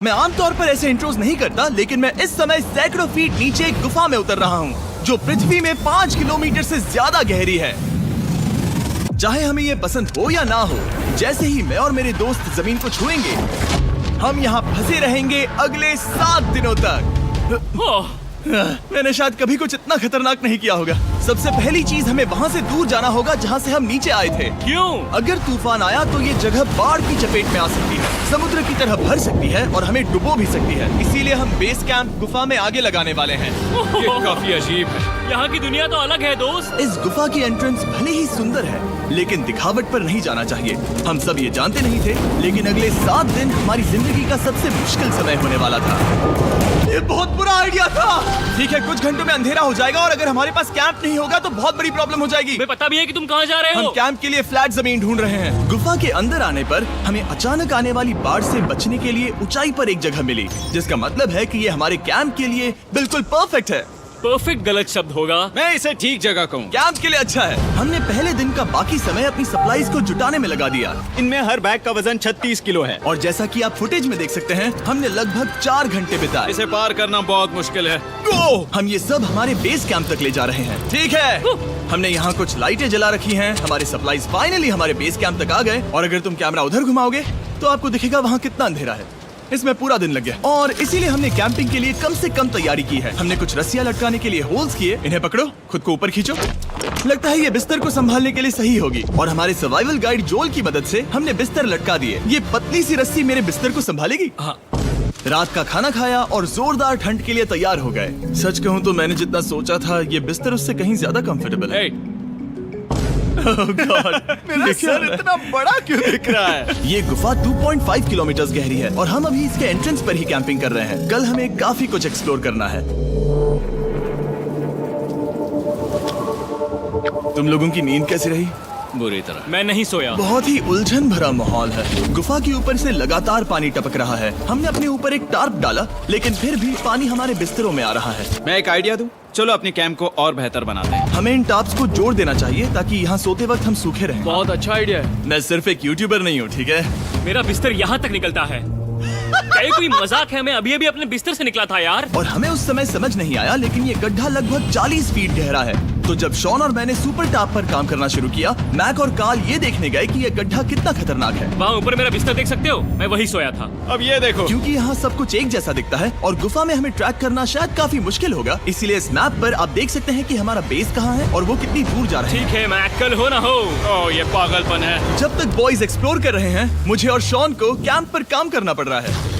मैं आमतौर पर ऐसे इंट्रोज नहीं करता, लेकिन मैं इस समय सैकड़ों फीट नीचे एक गुफा में उतर रहा हूँ जो पृथ्वी में 5 किलोमीटर से ज्यादा गहरी है। चाहे हमें ये पसंद हो या ना हो, जैसे ही मैं और मेरे दोस्त जमीन को छुएंगे, हम यहाँ फंसे रहेंगे अगले 7 दिनों तक। मैंने शायद कभी कुछ इतना खतरनाक नहीं किया होगा। सबसे पहली चीज, हमें वहाँ से दूर जाना होगा जहाँ से हम नीचे आए थे। क्यों? अगर तूफान आया तो ये जगह बाढ़ की चपेट में आ सकती है, समुद्र की तरह भर सकती है और हमें डुबो भी सकती है। इसीलिए हम बेस कैंप गुफा में आगे लगाने वाले हैं। ये काफी अजीब है। यहाँ की दुनिया तो अलग है दोस्त। इस गुफा की एंट्रेंस भले ही सुंदर है, लेकिन दिखावट पर नहीं जाना चाहिए। हम सब ये जानते नहीं थे, लेकिन अगले 7 दिन हमारी जिंदगी का सबसे मुश्किल समय होने वाला था। ये बहुत बुरा आइडिया था। ठीक है, कुछ घंटों में अंधेरा हो जाएगा और अगर हमारे पास कैंप नहीं होगा तो बहुत बड़ी प्रॉब्लम हो जाएगी। हमें पता भी है कि तुम कहाँ जा रहे हम हो। कैंप के लिए फ्लैट जमीन ढूंढ रहे हैं। गुफा के अंदर आने पर हमें अचानक आने वाली बाढ़ से बचने के लिए ऊंचाई पर एक जगह मिली, जिसका मतलब है कि ये हमारे कैंप के लिए बिल्कुल परफेक्ट है। परफेक्ट गलत शब्द होगा। मैं इसे ठीक जगह कहूँ। कैंप के लिए अच्छा है। हमने पहले दिन का बाकी समय अपनी सप्लाईज को जुटाने में लगा दिया। इनमें हर बैग का वजन 36 किलो है। और जैसा कि आप फुटेज में देख सकते हैं, हमने लगभग 4 घंटे बिताए। इसे पार करना बहुत मुश्किल है। हम ये सब हमारे बेस कैंप तक ले जा रहे हैं। ठीक है, हमने यहाँ कुछ लाइटें जला रखी हैं। हमारे सप्लाईज फाइनली हमारे बेस कैंप तक आ गए। और अगर तुम कैमरा उधर घुमाओगे तो आपको दिखेगा वहाँ कितना अंधेरा है। इसमें पूरा दिन लग गया और इसीलिए हमने कैंपिंग के लिए कम से कम तैयारी की है। हमने कुछ रस्सियां लटकाने के लिए होल्स किए। इन्हें पकड़ो, खुद को ऊपर खींचो। लगता है ये बिस्तर को संभालने के लिए सही होगी। और हमारे सर्वाइवल गाइड जोल की मदद से हमने बिस्तर लटका दिए। ये पतली सी रस्सी मेरे बिस्तर को संभालेगी। हाँ। रात का खाना खाया और जोरदार ठंड के लिए तैयार हो गए। सच कहूँ तो मैंने जितना सोचा था, ये बिस्तर उससे कहीं ज्यादा कंफर्टेबल है। Oh God, मेरा सर इतना बड़ा क्यों दिख रहा है? ये गुफा 2.5 किलोमीटर गहरी है और हम अभी इसके एंट्रेंस पर ही कैंपिंग कर रहे हैं। कल हमें काफी कुछ एक्सप्लोर करना है। तुम लोगों की नींद कैसी रही? बुरी तरह। मैं नहीं सोया। बहुत ही उलझन भरा माहौल है। गुफा के ऊपर से लगातार पानी टपक रहा है। हमने अपने ऊपर एक टार्प डाला, लेकिन फिर भी पानी हमारे बिस्तरों में आ रहा है। मैं एक आइडिया दूं? चलो अपने कैंप को और बेहतर बनाते हैं। हमें इन टार्प्स को जोड़ देना चाहिए ताकि यहाँ सोते वक्त हम सूखे रहें। बहुत अच्छा आइडिया है। मैं सिर्फ एक यूट्यूबर नहीं हूँ, ठीक है? मेरा बिस्तर यहाँ तक निकलता है। क्या ये कोई मजाक है? मैं अभी अभी अपने बिस्तर से निकला था यार। और हमें उस समय समझ नहीं आया, लेकिन ये गड्ढा लगभग 40 फीट गहरा है। तो जब शॉन और मैंने सुपर टॉप पर काम करना शुरू किया, मैक और कार्ल ये देखने गए कि ये गड्ढा कितना खतरनाक है। वहाँ ऊपर मेरा बिस्तर देख सकते हो? मैं वही सोया था। अब ये देखो। क्योंकि यहाँ सब कुछ एक जैसा दिखता है और गुफा में हमें ट्रैक करना शायद काफी मुश्किल होगा, इसीलिए इस मैप पर आप देख सकते हैं कि हमारा बेस कहाँ है और वो कितनी दूर जा रहा है। ठीक है, मैं कल हो ना हो। ओह, ये पागलपन है। जब तक बॉयज एक्सप्लोर कर रहे हैं, मुझे और शॉन को कैंप पर काम करना पड़ रहा है।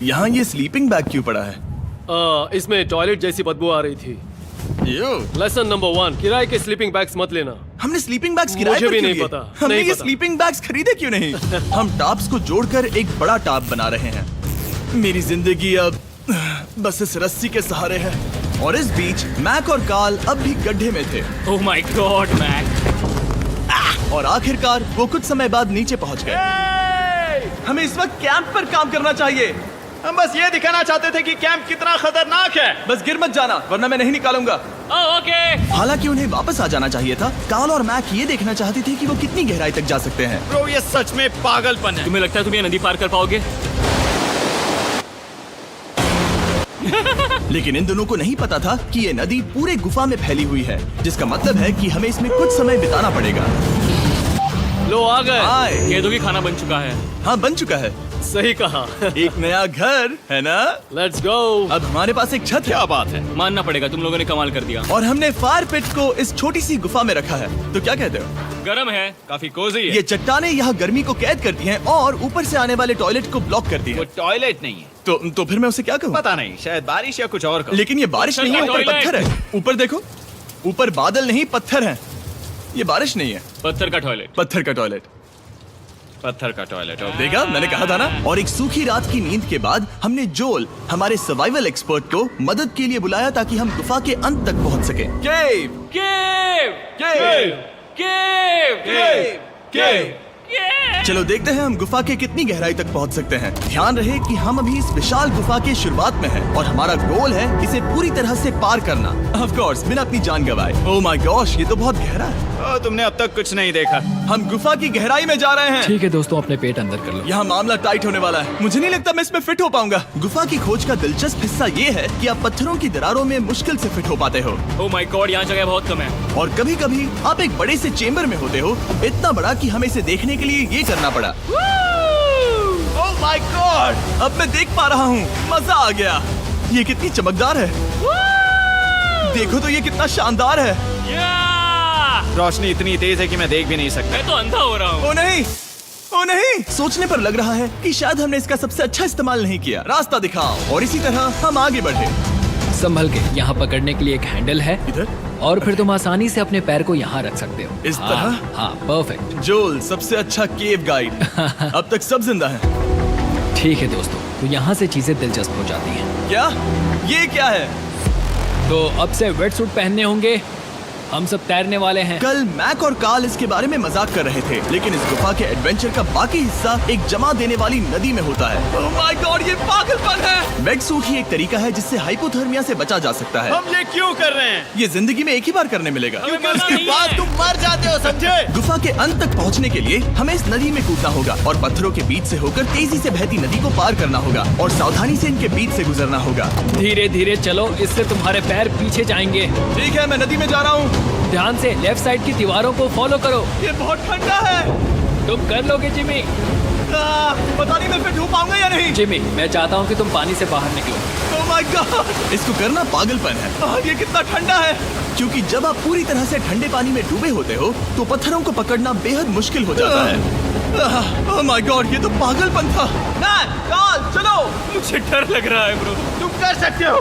यहाँ ये स्लीपिंग बैग क्यों पड़ा है? इसमें टॉयलेट जैसी बदबू आ रही थी। लेसन नंबर 1, किराए के स्लीपिंग बैग्स मत लेना। हमने स्लीपिंग बैग्स किराए मुझे पर भी क्यों नहीं लिए? पता, हमने नहीं ये पता। स्लीपिंग बैग्स खरीदे क्यों नहीं? हम टॉप्स को जोड़कर एक बड़ा टॉप बना रहे हैं। मेरी जिंदगी अब बस इस रस्सी के सहारे है। और इस बीच मैक और कार्ल अब भी गड्ढे में थे। Oh my god Mac. और आखिरकार वो कुछ समय बाद नीचे पहुंच गए। हमें इस वक्त कैंप पर काम करना चाहिए। हम बस ये दिखाना चाहते थे कि कैंप कितना खतरनाक है। बस गिर मत जाना, वरना मैं नहीं निकालूंगा। ओके। हालांकि उन्हें वापस आ जाना चाहिए था। कार्ल और मैक ये देखना चाहते थे कि वो कितनी गहराई तक जा सकते हैं। ब्रो, ये सच में पागलपन है। तुम्हें लगता है तुम ये नदी पार कर पाओगे? लेकिन इन दोनों को नहीं पता था कि ये नदी पूरे गुफा में फैली हुई है, जिसका मतलब है कि हमें इसमें कुछ समय बिताना पड़ेगा। लो आ गए। हाय। कह दो कि खाना बन चुका है। हाँ, बन चुका है। सही कहा। एक नया घर है ना? Let's go. अब हमारे पास एक छत है। क्या बात है। मानना पड़ेगा, तुम लोगों ने कमाल कर दिया। और हमने फायर पिट को इस छोटी सी गुफा में रखा है। तो क्या कहते हो? गरम है। काफी कोजी है। ये चट्टानें यहाँ गर्मी को कैद करती हैं और ऊपर से आने वाले टॉयलेट को ब्लॉक करती वो हैं। टॉयलेट नहीं है। तो फिर मैं उसे क्या कहूँ? पता नहीं, शायद बारिश या कुछ और का। लेकिन ये बारिश नहीं है, ऊपर टॉयलेट। पत्थर है। ऊपर देखो, ऊपर बादल नहीं पत्थर है। ये बारिश नहीं है, पत्थर का टॉयलेट। पत्थर का टॉयलेट। पत्थर का टॉयलेट। देखा, मैंने कहा था ना। और एक सूखी रात की नींद के बाद हमने जोल, हमारे सर्वाइवल एक्सपर्ट को मदद के लिए बुलाया ताकि हम गुफा के अंत तक पहुंच सके। केव, केव, केव, केव, केव, केव। केव। चलो देखते हैं हम गुफा के कितनी गहराई तक पहुंच सकते हैं। ध्यान रहे कि हम अभी इस विशाल गुफा के शुरुआत में हैं और हमारा गोल है इसे पूरी तरह से पार करना। ऑफ कोर्स बिना अपनी जान गंवाए। ओह माय गॉश, ये तो बहुत गहरा है। तुमने अब तक कुछ नहीं देखा। हम गुफा की गहराई में जा रहे हैं। ठीक है दोस्तों, अपने पेट अंदर कर लो। यहाँ मामला टाइट होने वाला है। मुझे नहीं लगता मैं इसमें फिट हो पाऊंगा। गुफा की खोज का दिलचस्प हिस्सा ये है कि आप पत्थरों की दरारों में मुश्किल से फिट हो पाते हो ओह माय गॉड, यहाँ जगह बहुत कम है। और कभी कभी आप एक बड़े से चेम्बर में होते हो, इतना बड़ा कि हमें इसे देखने के लिए ये करना पड़ा। ओह माय गॉड, अब मैं देख पा रहा हूँ, मजा आ गया। ये कितनी चमकदार है। देखो तो ये कितना शानदार है। रोशनी इतनी तेज है कि मैं देख भी नहीं सकता। मैं तो अंधा हो रहा हूँ। ओ नहीं, ओ नहीं, सोचने पर लग रहा है कि शायद हमने इसका सबसे अच्छा इस्तेमाल नहीं किया। रास्ता दिखाओ। और इसी तरह हम आगे बढ़े। संभल के, यहाँ पकड़ने के लिए एक हैंडल है इधर और फिर तुम आसानी से अपने पैर को यहाँ रख सकते हो। इस हाँ, तरह? हाँ, परफेक्ट। जोल सबसे अच्छा केव गाइड। अब तक सब जिंदा हैं। ठीक है दोस्तों, तो यहाँ से चीजें दिलचस्प हो जाती हैं। क्या? ये क्या है? तो अब से वेट सूट पहनने होंगे। हम सब तैरने वाले हैं। कल मैक और कार्ल इसके बारे में मजाक कर रहे थे, लेकिन इस गुफा के एडवेंचर का बाकी हिस्सा एक जमा देने वाली नदी में होता है। ओह माय गॉड, ये पागलपन है। वेट सूट ही एक तरीका है जिससे हाइपोथर्मिया से बचा जा सकता है। हम ये क्यों कर रहे हैं? ये जिंदगी में एक ही बार करने मिलेगा। क्योंकि उसके बाद तुम मर जाते हो, समझे? गुफा के अंत तक पहुंचने के लिए हमें इस नदी में कूदना होगा और पत्थरों के बीच से होकर तेजी से बहती नदी को पार करना होगा और सावधानी से इनके बीच से गुजरना होगा। धीरे धीरे चलो, इससे तुम्हारे पैर पीछे जाएंगे। ठीक है, मैं नदी में जा रहा हूँ। ध्यान से लेफ्ट साइड की दीवारों को फॉलो करो। ये बहुत ठंडा है। तुम कर लोगे जिमी। पता नहीं मैं फिट हो पाऊंगा या नहीं। जिमी, मैं चाहता हूँ कि तुम पानी से बाहर निकलो। ओह माय गॉड, इसको करना पागलपन है। ये कितना ठंडा है। क्योंकि जब आप पूरी तरह से ठंडे पानी में डूबे होते हो तो पत्थरों को पकड़ना बेहद मुश्किल हो जाता है। ओह माय गॉड, ये तो पागलपन था। कार्ल, चलो। मुझे डर लग रहा है ब्रो। तुम कर सकते हो।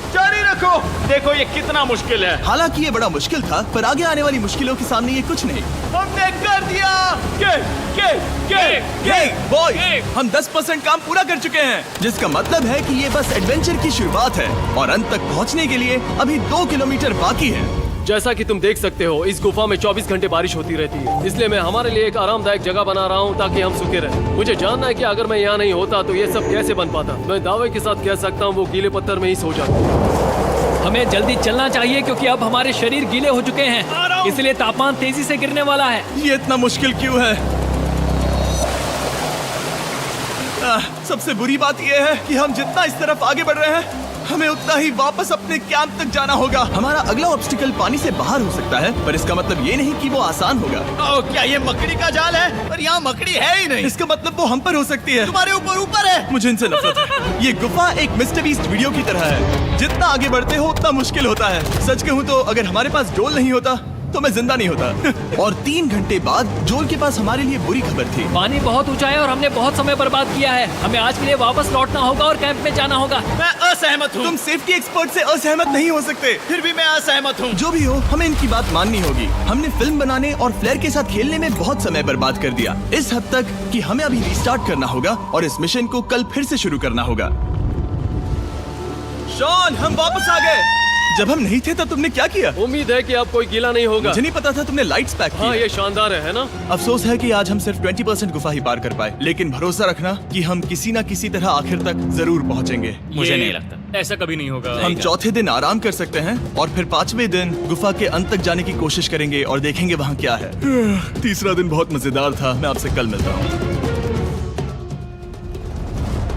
जारी रखो। देखो ये कितना मुश्किल है। हालांकि ये बड़ा मुश्किल था, पर आगे आने वाली मुश्किलों के सामने ये कुछ नहीं। हमने कर दिया। बॉय, हम 10% काम पूरा कर चुके हैं, जिसका मतलब है कि ये बस एडवेंचर की शुरुआत है और अंत तक पहुंचने के लिए अभी 2 किलोमीटर बाकी है। जैसा कि तुम देख सकते हो, इस गुफा में 24 घंटे बारिश होती रहती है। इसलिए मैं हमारे लिए एक आरामदायक जगह बना रहा हूँ ताकि हम सूखे रहें। मुझे जानना है कि अगर मैं यहाँ नहीं होता तो ये सब कैसे बन पाता। मैं दावे के साथ कह सकता हूँ वो गीले पत्थर में ही सो जाता। हमें जल्दी चलना चाहिए क्योंकि अब हमारे शरीर गीले हो चुके हैं, इसलिए तापमान तेजी से गिरने वाला है। ये इतना मुश्किल क्यों है? सबसे बुरी बात यह है कि हम जितना इस तरफ आगे बढ़ रहे हैं, हमें उतना ही वापस अपने कैंप तक जाना होगा। हमारा अगला ऑब्स्टिकल पानी से बाहर हो सकता है, पर इसका मतलब ये नहीं कि वो आसान होगा। ओह, क्या ये मकड़ी का जाल है? पर यहाँ मकड़ी है ही नहीं। इसका मतलब वो हम पर हो सकती है। तुम्हारे ऊपर है। मुझे इनसे नफरत है। ये गुफा एक मिस्टर बीस्ट वीडियो की तरह है। जितना आगे बढ़ते हो उतना मुश्किल होता है। सच कहूँ तो अगर हमारे पास जोल नहीं होता तो मैं जिंदा नहीं होता। और 3 घंटे बाद जोल के पास हमारे लिए बुरी खबर थी। पानी बहुत ऊंचा है और हमने बहुत समय बर्बाद किया है। हमें आज के लिए वापस लौटना होगा और कैंप में जाना होगा। मैं असहमत हूँ। तुम सेफ्टी एक्सपर्ट से असहमत नहीं हो सकते। फिर भी मैं असहमत हूँ। जो भी हो, हमें इनकी बात माननी होगी। हमने फिल्म बनाने और फ्लेयर के साथ खेलने में बहुत समय बर्बाद कर दिया, इस हद तक कि हमें अभी रिस्टार्ट करना होगा और इस मिशन को कल फिर से शुरू करना होगा। शॉन, हम वापस आ गए। जब हम नहीं थे तब तुमने क्या किया? उम्मीद है कि अब कोई गीला नहीं होगा। मुझे नहीं पता था तुमने लाइट्स पैक की। हाँ, ये शानदार है ना? अफसोस है कि आज हम सिर्फ 20% गुफा ही पार कर पाए, लेकिन भरोसा रखना कि हम किसी न किसी तरह आखिर तक जरूर पहुंचेंगे। मुझे नहीं लगता ऐसा कभी नहीं होगा। हम चौथे दिन आराम कर सकते हैं और फिर 5वें दिन गुफा के अंत तक जाने की कोशिश करेंगे और देखेंगे वहाँ क्या है। तीसरा दिन बहुत मजेदार था। मैं आपसे कल मिलता हूँ।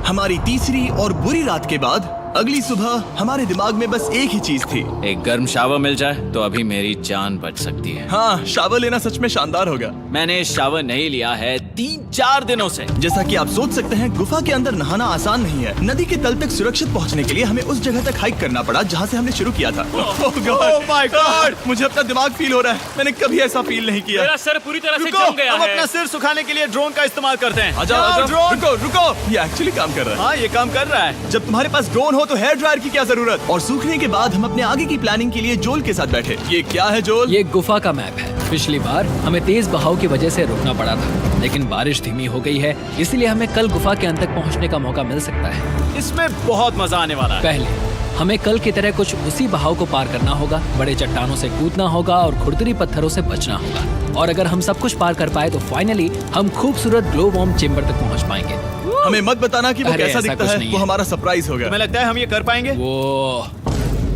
हमारी तीसरी और बुरी रात के बाद अगली सुबह हमारे दिमाग में बस एक ही चीज थी। एक गर्म शावर मिल जाए तो अभी मेरी जान बच सकती है। हाँ, शावर लेना सच में शानदार होगा। मैंने शावर नहीं लिया है 3-4 दिनों से। जैसा कि आप सोच सकते हैं, गुफा के अंदर नहाना आसान नहीं है। नदी के तल तक सुरक्षित पहुंचने के लिए हमें उस जगह तक हाइक करना पड़ा जहां से हमने शुरू किया था। Oh my God! मुझे अपना दिमाग फील हो रहा है। मैंने कभी ऐसा फील नहीं किया। मेरा सर पूरी तरह से रुको, जम गया हम है। अपना सिर सुखाने के लिए ड्रोन का इस्तेमाल करते हैं। आ जाओ, आ जाओ। ड्रोन। रुको रुको, ये एक्चुअली काम कर रहा है। हाँ, ये काम कर रहा है। जब तुम्हारे पास ड्रोन हो तो हेयर ड्रायर की क्या जरूरत। और सूखने के बाद हम अपने आगे की प्लानिंग के लिए जोल के साथ बैठे। ये क्या है जोल? ये गुफा का मैप है। पिछली बार हमें तेज बहाव की वजह से रुकना पड़ा था, लेकिन बारिश धीमी हो गई है, इसलिए हमें कल गुफा के अंत तक पहुंचने का मौका मिल सकता है। इसमें बहुत मजा आने वाला है। पहले हमें कल की तरह कुछ उसी बहाव को पार करना होगा, बड़े चट्टानों से कूदना होगा और खुरदरी पत्थरों से बचना होगा। और अगर हम सब कुछ पार कर पाए तो फाइनली हम खूबसूरत ग्लो वॉर्म चेम्बर तक पहुंच पाएंगे। हमें मत बताना कि वो अरे, कैसा ऐसा दिखता कुछ है, नहीं वो है। हमारा सरप्राइज होगा। तुम्हें लगता है हम ये कर पाएंगे? वो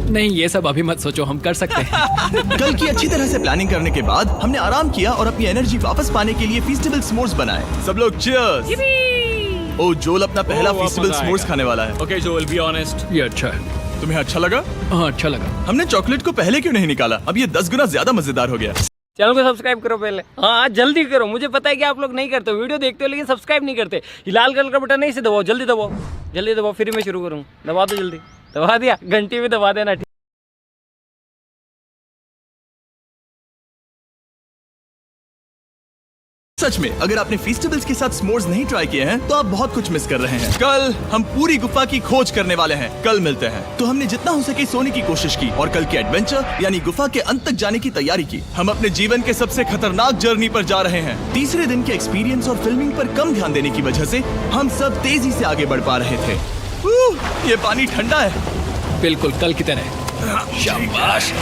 नहीं, ये सब अभी मत सोचो, हम कर सकते हैं। कल की अच्छी तरह से प्लानिंग करने के बाद हमने आराम किया और अपनी एनर्जी वापस पाने के लिए फीस्टेबल स्मोर्स बनाए। सब लोग चीयर्स। ओ जोल अपना पहला बहुत फीस्टेबल मजा स्मोर्स आएगा। खाने वाला है। Okay Joel, be honest. ये अच्छा है। तुम्हें अच्छा लगा? हाँ, अच्छा लगा। हमने चॉकलेट को पहले क्यों नहीं निकाला? अब ये 10 गुना ज्यादा मजेदार हो गया। चैनल को सब्सक्राइब करो पहले। हाँ जल्दी करो, मुझे पता है कि आप लोग नहीं करते हो, वीडियो देखते हो लेकिन सब्सक्राइब नहीं करते। ये लाल कलर का बटन नहीं, इसे दबाओ, जल्दी दबाओ, जल्दी दबाओ, फिर मैं शुरू करूँ। दबा दो जल्दी, दबा दिया, घंटी भी दबा देना। सच में अगर आपने फीस्टेबल्स के साथ स्मोर्स नहीं ट्राई किए हैं तो आप बहुत कुछ मिस कर रहे हैं। कल हम पूरी गुफा की खोज करने वाले हैं। कल मिलते हैं। तो हमने जितना हो सके सोने की कोशिश की और कल के एडवेंचर यानी गुफा के अंत तक जाने की तैयारी की। हम अपने जीवन के सबसे खतरनाक जर्नी पर जा रहे हैं। तीसरे दिन के एक्सपीरियंस और फिल्मिंग पर कम ध्यान देने की वजह से हम सब तेजी से आगे बढ़ पा रहे थे। ये पानी ठंडा है। बिल्कुल कल की तरह। शाबाश।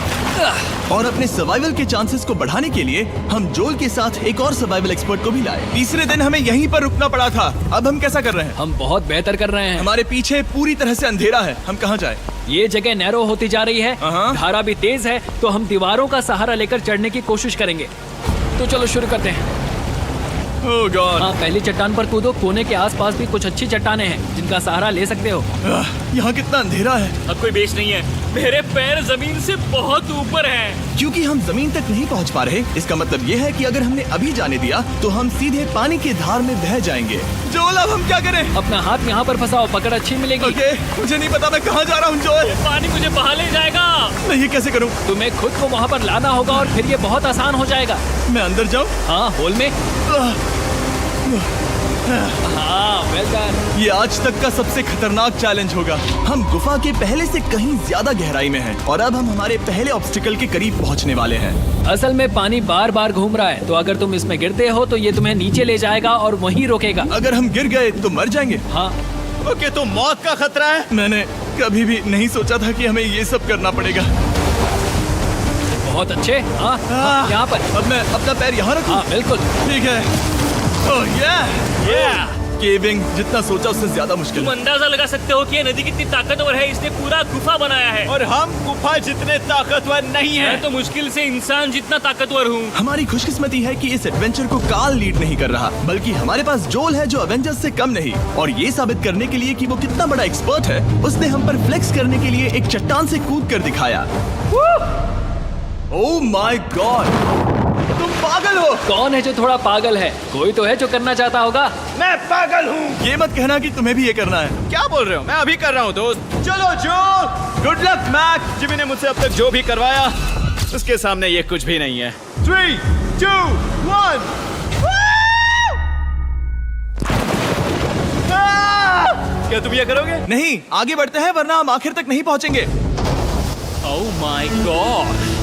और अपने सर्वाइवल के चांसेस को बढ़ाने के लिए हम जोल के साथ एक और सर्वाइवल एक्सपर्ट को भी लाए। तीसरे दिन हमें यहीं पर रुकना पड़ा था। अब हम कैसा कर रहे हैं? हम बहुत बेहतर कर रहे हैं। हमारे पीछे पूरी तरह से अंधेरा है। हम कहाँ जाए? ये जगह नैरो होती जा रही है, हाँ। धारा भी तेज है, तो हम दीवारों का सहारा लेकर चढ़ने की कोशिश करेंगे। तो चलो शुरू करते हैं। ओह गॉड। हाँ, पहली चट्टान पर कूदो। कोने के आसपास भी कुछ अच्छी चट्टानें हैं जिनका सहारा ले सकते हो। यहाँ कितना अंधेरा है। अब कोई बेस नहीं है, मेरे पैर जमीन से बहुत ऊपर हैं। क्योंकि हम जमीन तक नहीं पहुँच पा रहे, इसका मतलब ये है कि अगर हमने अभी जाने दिया तो हम सीधे पानी की धार में बह जाएंगे। जोल अब हम क्या करें? अपना हाथ यहाँ पर फंसाओ, पकड़ अच्छी मिलेगी। ओके, मुझे नहीं पता मैं कहाँ जा रहा हूँ जोल। पानी मुझे बहा ले जाएगा। मैं ये कैसे करूँ? तुम्हें खुद को वहाँ पर लाना होगा और फिर ये बहुत आसान हो जाएगा। मैं अंदर जाऊँ? हाँ, होल में। हाँ, वेल डन। ये आज तक का सबसे खतरनाक चैलेंज होगा। हम गुफा के पहले से कहीं ज्यादा गहराई में हैं और अब हम हमारे पहले ऑब्स्टिकल के करीब पहुंचने वाले हैं। असल में पानी बार बार घूम रहा है, तो अगर तुम इसमें गिरते हो तो ये तुम्हें नीचे ले जाएगा और वहीं रोकेगा। अगर हम गिर गए तो मर जाएंगे। हाँ, ओके, तो मौत का खतरा है। मैंने कभी भी नहीं सोचा था कि हमें ये सब करना पड़ेगा। बहुत अच्छे। हाँ, हाँ, यहाँ पर। अब मैं अपना पैर यहाँ रखूं? हाँ, बिल्कुल। ठीक है। ओह केविंग जितना सोचा उससे ज्यादा मुश्किल तुम है। अंदाजा लगा सकते हो कि ये नदी कितनी ताकतवर है। इसने पूरा गुफा बनाया है और हम गुफा जितने ताकतवर नहीं मैं हैं। तो मुश्किल से इंसान जितना ताकतवर हूँ। हमारी खुशकिस्मती है कि इस एडवेंचर को काल लीड नहीं कर रहा, बल्कि हमारे पास जोल है जो एवेंजर्स से कम नहीं। और ये साबित करने के लिए कि वो कितना बड़ा एक्सपर्ट है, उसने हम पर फ्लेक्स करने के लिए एक चट्टान से कूद कर दिखाया। ओह माय गॉड, तुम पागल हो। कौन है जो थोड़ा पागल है? कोई तो है जो करना चाहता होगा। मैं पागल हूँ। ये मत कहना कि तुम्हें भी ये करना है। क्या बोल रहे हो? मैं अभी कर रहा हूँ दोस्त। चलो जो गुड लक मैक। जिमी ने मुझसे अब तक जो भी करवाया उसके सामने ये कुछ भी नहीं है। 3, 2, 1। क्या तुम ये करोगे? नहीं, आगे बढ़ते हैं वरना हम आखिर तक नहीं पहुंचेंगे। ओह माय गॉड,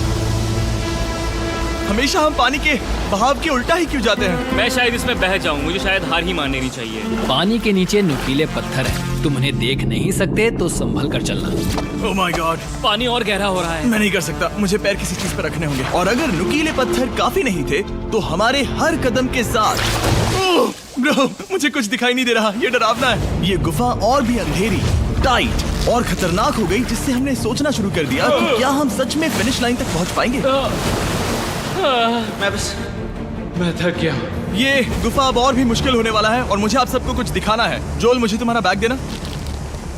हमेशा हम पानी के बहाव के उल्टा ही क्यों जाते हैं? मैं शायद इसमें बह जाऊं। मुझे शायद हार ही मान लेनी चाहिए। पानी के नीचे नुकीले पत्थर हैं। तुम उन्हें देख नहीं सकते तो संभल कर चलना। ओह माय गॉड, पानी और गहरा हो रहा है। मैं नहीं कर सकता। मुझे पैर किसी चीज पर रखने होंगे। और अगर नुकीले पत्थर काफी नहीं थे तो हमारे हर कदम के साथ ओह ब्रो, मुझे कुछ दिखाई नहीं दे रहा। ये डरावना है। ये गुफा और भी अंधेरी, टाइट और खतरनाक हो गई, जिससे हमने सोचना शुरू कर दिया कि क्या हम सच में फिनिश लाइन तक पहुंच पाएंगे। मैं थक गया हूँ। ये गुफा अब और भी मुश्किल होने वाला है और मुझे आप सबको कुछ दिखाना है। जोल, मुझे तुम्हारा बैग देना।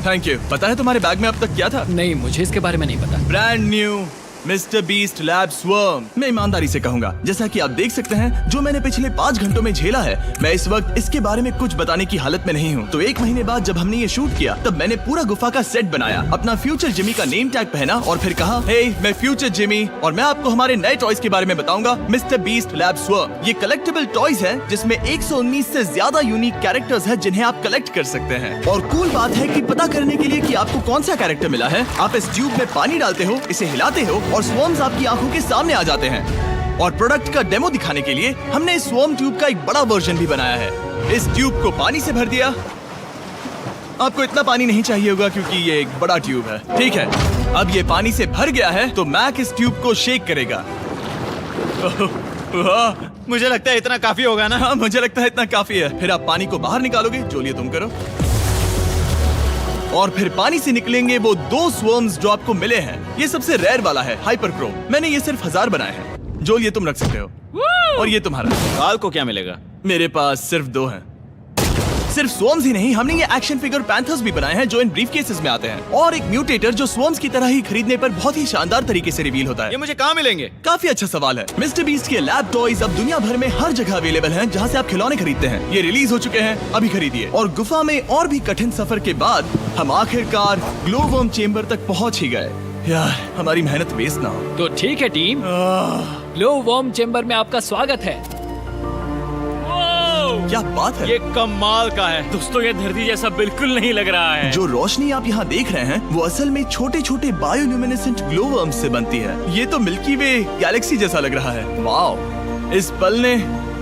Thank you. पता है तुम्हारे बैग में अब तक क्या था? नहीं, मुझे इसके बारे में नहीं पता। Brand new mister beast lab swarm. मैं ईमानदारी से कहूंगा, जैसा कि आप देख सकते हैं, जो मैंने पिछले 5 घंटों में झेला है, मैं इस वक्त इसके बारे में कुछ बताने की हालत में नहीं हूँ। तो 1 महीने बाद जब हमने ये शूट किया, तब मैंने पूरा गुफा का सेट बनाया, अपना फ्यूचर जिमी का नेम टैग पहना और फिर कहा, हे मैं फ्यूचर जिमी और मैं आपको हमारे नए टॉयज के बारे में बताऊंगा, मिस्टर बीस्ट लैब स्वर्म। ये कलेक्टेबल टॉयज है जिसमें 119 से ज्यादा यूनिक कैरेक्टर्स है जिन्हें आप कलेक्ट कर सकते हैं। और कूल बात है कि पता करने के लिए कि आपको कौन सा कैरेक्टर मिला है, आप इस ट्यूब में पानी डालते हो, इसे हिलाते हो और स्वर्म्स आपकी आंखों के सामने आ जाते हैं। और प्रोडक्ट का डेमो दिखाने के लिए हमने इस स्वॉर्म ट्यूब का एक बड़ा वर्जन भी बनाया है। इस ट्यूब को पानी से भर दिया। आपको इतना पानी नहीं चाहिए होगा क्योंकि ये एक बड़ा ट्यूब है। ठीक है, अब ये पानी से भर गया है तो मैक इस ट्यूब को शेक करेगा। वाह, मुझे लगता है इतना काफी होगा ना। हाँ मुझे लगता है इतना काफी है। फिर आप पानी को बाहर निकालोगे, जो लिए तुम करो। और फिर पानी से निकलेंगे वो 2 स्वर्म्स जो आपको मिले हैं। ये सबसे रेयर वाला है, हाइपरक्रोम। मैंने ये सिर्फ 1000 बनाए हैं। जो ये तुम रख सकते हो। और ये तुम्हारा। काल को क्या मिलेगा? मेरे पास सिर्फ 2 हैं। सिर्फ स्वर्म्स ही नहीं, हमने ये एक्शन फिगर पैंथर्स भी बनाए हैं जो इन ब्रीफकेसेस में आते हैं। और एक म्यूटेटर जो स्वर्म्स की तरह ही खरीदने पर बहुत ही शानदार तरीके से रिवील होता है। ये मुझे कहाँ मिलेंगे? काफी अच्छा सवाल है। मिस्टर बीस्ट के लैब टॉयज अब दुनिया भर में हर जगह अवेलेबल हैं जहां से आप खिलौने खरीदते हैं। ये रिलीज हो चुके हैं, अभी खरीदिए। और गुफा में और भी कठिन सफर के बाद हम आखिरकार ग्लोवर्म चेम्बर तक पहुंच ही गए। यार हमारी मेहनत वेस्ट ना हो। तो ठीक है टीम, ग्लो वर्म चेम्बर में आपका स्वागत है। क्या बात है। ये कमाल का है। दोस्तों ये धरती जैसा बिल्कुल नहीं लग रहा है। जो रोशनी आप यहाँ देख रहे हैं वो असल में छोटे छोटे बायोल्यूमिनेसेंट ग्लोवर्म्स से बनती है। ये तो मिल्की वे गैलेक्सी जैसा लग रहा है। वाओ, इस पल ने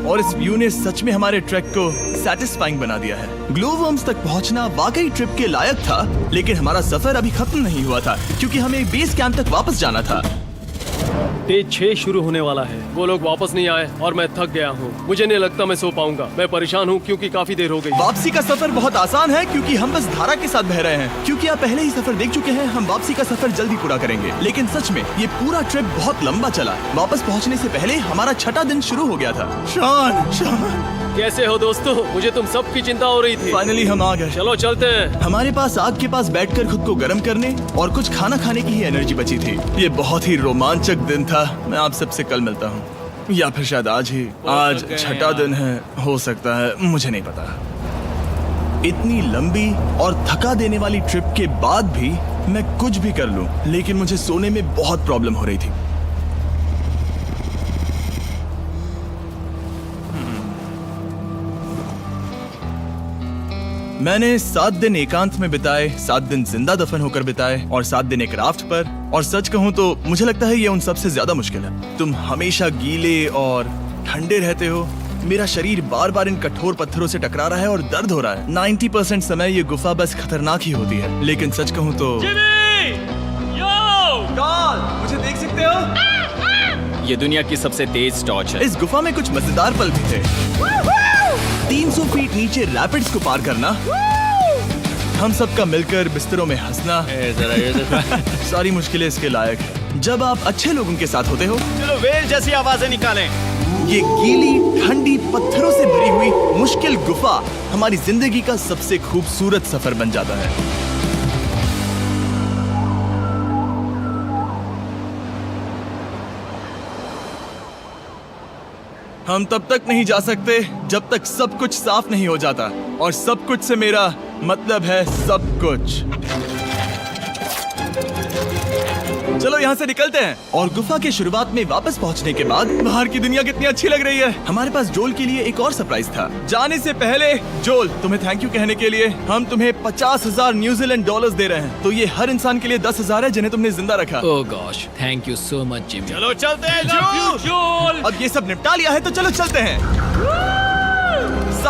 और इस व्यू ने सच में हमारे ट्रैक को सैटिस्फाइंग बना दिया है। ग्लोवर्म्स तक पहुंचना वाकई ट्रिप के लायक था, लेकिन हमारा सफर अभी खत्म नहीं हुआ था क्योंकि हमें बेस कैंप तक वापस जाना था। डे 6 शुरू होने वाला है। वो लोग वापस नहीं आए और मैं थक गया हूँ। मुझे नहीं लगता मैं सो पाऊंगा। मैं परेशान हूँ क्योंकि काफी देर हो गई। वापसी का सफर बहुत आसान है क्योंकि हम बस धारा के साथ बह रहे हैं। क्योंकि आप पहले ही सफर देख चुके हैं, हम वापसी का सफर जल्दी पूरा करेंगे। लेकिन सच में ये पूरा ट्रिप बहुत लंबा चला। वापस पहुंचने से पहले हमारा 6वां दिन शुरू हो गया था। शान कैसे हो दोस्तों? मुझे तुम सबकी चिंता हो रही थी। फाइनली हम आ गए। चलो चलते हैं। हमारे पास आग के पास बैठकर खुद को गर्म करने और कुछ खाना खाने की ही एनर्जी बची थी। ये बहुत ही रोमांचक दिन था। मैं आप सबसे कल मिलता हूँ, या फिर शायद आज ही। आज 6वां दिन है, हो सकता है, मुझे नहीं पता। इतनी लंबी और थका देने वाली ट्रिप के बाद भी मैं कुछ भी कर लूं, लेकिन मुझे सोने में बहुत प्रॉब्लम हो रही थी। मैंने 7 दिन एकांत में बिताए, 7 दिन जिंदा दफन होकर बिताए और 7 दिन एक राफ्ट पर। और सच कहूं तो मुझे लगता है ये उन सबसे ज्यादा मुश्किल है। तुम हमेशा गीले और ठंडे रहते हो। मेरा शरीर बार बार इन कठोर पत्थरों से टकरा रहा है और दर्द हो रहा है। 90% समय ये गुफा बस खतरनाक ही होती है। लेकिन सच कहूं तो मुझे देख सकते हो? ये दुनिया की सबसे तेज टॉर्च है। इस गुफा में कुछ मजेदार पल भी थे। 300 फीट नीचे रैपिड्स को पार करना, हम सबका मिलकर बिस्तरों में हंसना, सारी मुश्किलें इसके लायक है जब आप अच्छे लोगों के साथ होते हो। चलो वेल जैसी आवाजें निकालें। ये गीली ठंडी पत्थरों से भरी हुई मुश्किल गुफा हमारी जिंदगी का सबसे खूबसूरत सफर बन जाता है। हम तब तक नहीं जा सकते जब तक सब कुछ साफ नहीं हो जाता। और सब कुछ से मेरा मतलब है सब कुछ। चलो यहाँ से निकलते हैं। और गुफा के शुरुआत में वापस पहुँचने के बाद बाहर की दुनिया कितनी अच्छी लग रही है। हमारे पास जोल के लिए एक और सरप्राइज था। जाने से पहले जोल, तुम्हें थैंक यू कहने के लिए हम तुम्हें 50,000 न्यूजीलैंड डॉलर्स दे रहे हैं। तो ये हर इंसान के लिए 10,000 है जिन्हें तुमने जिंदा रखा। Oh gosh, thank you so much Jimmy. चलो चलते हैं जोल। जोल अब ये सब निपटा लिया है तो चलो चलते हैं।